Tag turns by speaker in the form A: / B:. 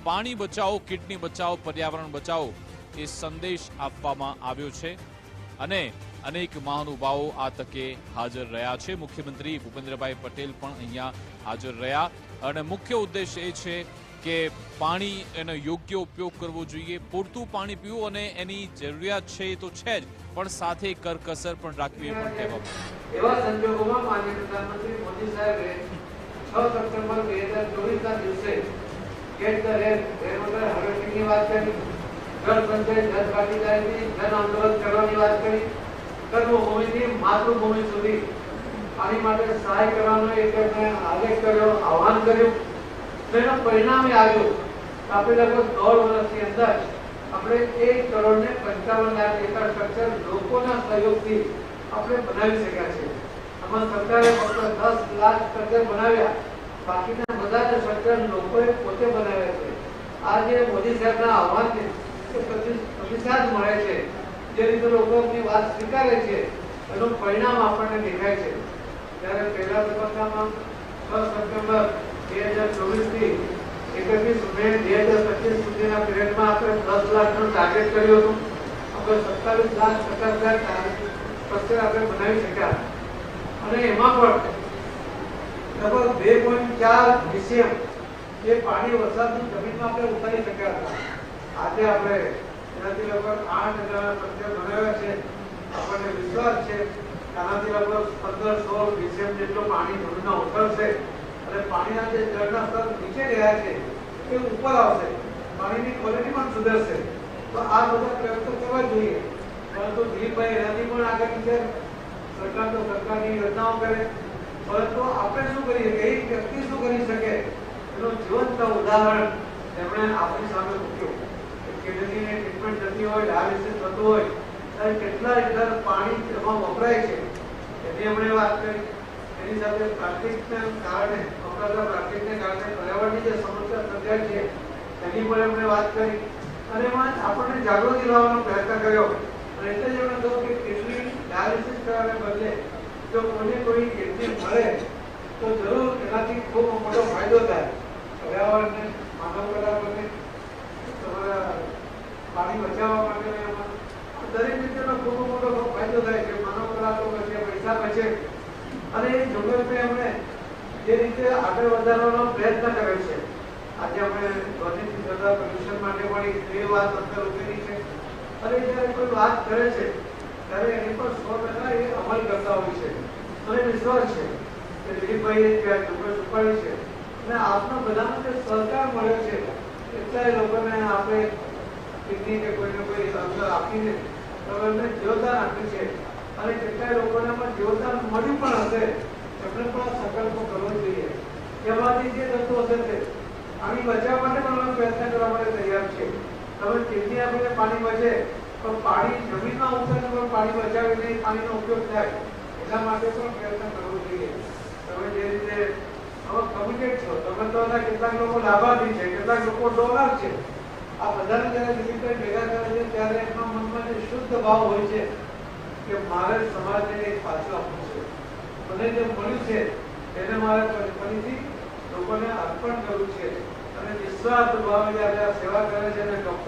A: પાણી બચાવો, કિડની બચાવો, પર્યાવરણ બચાવો એ સંદેશ આપવામાં આવ્યો છે અને અનેક મહાનુભાવો આ તકે હાજર રહ્યા છે। મુખ્યમંત્રી ભૂપેન્દ્રભાઈ પટેલ પણ અહીંયા હાજર રહ્યા અને મુખ્ય ઉદ્દેશ એ છે કે પાણી એનો યોગ્ય ઉપયોગ કરવો જોઈએ, પૂરતું પાણી પીવું અને એની જરૂરિયાત છે એ તો છે જ, પણ સાથે કરકસર પણ રાખવી એ પણ કહેવામાં।
B: એવા સંજોગોમાં માનનીય પ્રધાનમંત્રી મોદી સાહેબે 6 સપ્ટેમ્બર 2024ના દિવસે ગેટ ધ રેન વોટર હાર્વેસ્ટિંગની વાત કરી, જળ સંચય, જન ભાગીદારીથી જન આંદોલન કરવાની વાત કરી, કર્મભૂમિથી માતૃભૂમિ સુધી પાણી માટે સહાય કરવાનો એક આલેખ કર્યો, આહ્વાન કર્યું। તેનું પરિણામ એ આવ્યું કે આપણે લગભગ 1.5 વર્ષની અંદર આપણે 1,55,00,000 એકર સ્ટ્રક્ચર લોકોના સહયોગથી આપણે બનાવી શક્યા છે। આમાં સરકારે ફક્ત 10 લાખ સ્ટ્રક્ચર બનાવ્યા, બાકીના બધા જ સ્ટ્રક્ચર લોકોએ પોતે બનાવ્યા છે। આજે મોદી સાહેબના આહ્વાનથી પ્રતિસાદ મળે છે, જે રીતે લોકોની વાત સ્વીકારે છે એનું પરિણામ આપણને દેખાય છે। ત્યારે પહેલા તબક્કામાં 6 સપ્ટેમ્બર 2024થી 31 મે 2025 સુધીના પીરિયડમાં આપણે 10 લાખનું ટાર્ગેટ કર્યું હતું। આપણે 27,50,000 સ્ટ્રક્ચર આપણે બનાવી શક્યા અને એમાં પણ લગભગ 2.4 BCM જે પાણી વરસાદની જમીનમાં આપણે ઉતારી શક્યા હતા। આજે આપણે એનાથી લગભગ 8,000 સ્ટ્રક્ચર બનાવ્યા છે। આપણને વિશ્વાસ છે કે આનાથી લગભગ 15-16 BCM જેટલું પાણી જમીનમાં ઉતરશે અને પાણીના જે જળના સ્તર નીચે રહ્યા છે એ ઉપર આવશે, પાણીની ક્વોલિટી પણ સુધરશે। તો આ બધા પ્રયત્નો કરવા જોઈએ, પરંતુ દિલીપભાઈ એનાથી પણ આગળ છે। સરકાર તો સરકારની યોજનાઓ કરે, પરંતુ આપણે શું કરીએ, એક વ્યક્તિ શું કરી શકે એનું જીવંત ઉદાહરણ તેમણે આપણી સામે મૂક્યું। કિડનીની ટ્રીટમેન્ટ થતી હોય, ડાયાલિસિસ થતું હોય ત્યારે કેટલા લીટર પાણી એમાં વપરાય છે એની આપણે વાત કરી। એની સાથે પ્લાસ્ટિકને કારણે વપરાતા પ્લાસ્ટિકને કારણે પર્યાવરણની જે સમસ્યા સર્જાય છે એની પણ આપણે વાત કરી અને એમાં આપણને જાગૃતિ લાવવાનો પ્રયત્ન કર્યો। અને એટલે જ એમણે કહ્યું કે કિડની ડાયાલિસિસ કરવાને બદલે જો કોઈને કોઈ કિડની મળે તો જરૂર એનાથી ખૂબ મોટો ફાયદો થાય પર્યાવરણને, માનવ કલાકોને, તમારા પાણી બચાવવા માટે દરેક રીતેનો ખૂબ મોટો ફાયદો થાય છે। માનવ કલાકો બચે, પૈસા બચે અને એ જોગરને એમણે જે રીતે આગળ વધારવાનો પ્રયત્ન કર્યો છે। આજે આપણે ધ્વનિથી થતા પ્રદૂષણ માટે પણ એ વાત અંદર ઉભેલી છે અને જ્યારે કોઈ વાત કરે છે ત્યારે એની પર 100% એ અમલ કરતા હોય છે। મને વિશ્વાસ છે કે દિલીપભાઈએ ત્યાં ઝુંબેશ ઉપાડી છે અને આપનો બધાનો જે સહકાર મળ્યો છે એટલાય લોકોને આપણે કિડની કે કોઈને કોઈ અંગ આપીને એમને જીવદાન આપ્યું છે અને કેટલાય લોકોને પણ જીવદાન મળ્યું પણ હશે, એમને પણ સંકલ્પ કરવો જોઈએ। એમાંથી જે થતું હશે તે પાણી બચાવવા માટે પણ અમે પ્રયત્ન કરવા માટે તૈયાર છે। તમે કિડની આપીને પાણી બચે પણ પાણી જમીનમાં ઉતરે પણ પાણી બચાવીને પાણીનો ઉપયોગ થાય એટલા માટે પણ પ્રયત્ન કરવો જોઈએ। તમે જે રીતે હવે કમિટેડ છો, તમે તો કેટલાક લોકો લાભાર્થી છે, કેટલાક લોકો ડોનર છે। આ બધાને જ્યારે દિલીપભાઈ ભેગા કરે છે ત્યારે એમના મનમાં જે શુદ્ધ ભાવ હોય છે કે મારે સમાજને એક પાછું આપવું છે, મને જે મળ્યું છે તેને મારે ફરીથી લોકોને અર્પણ કરવું છે અને નિસ્વાર્થ ભાવે જ્યારે આ સેવા કરે છે અને ડોક્ટર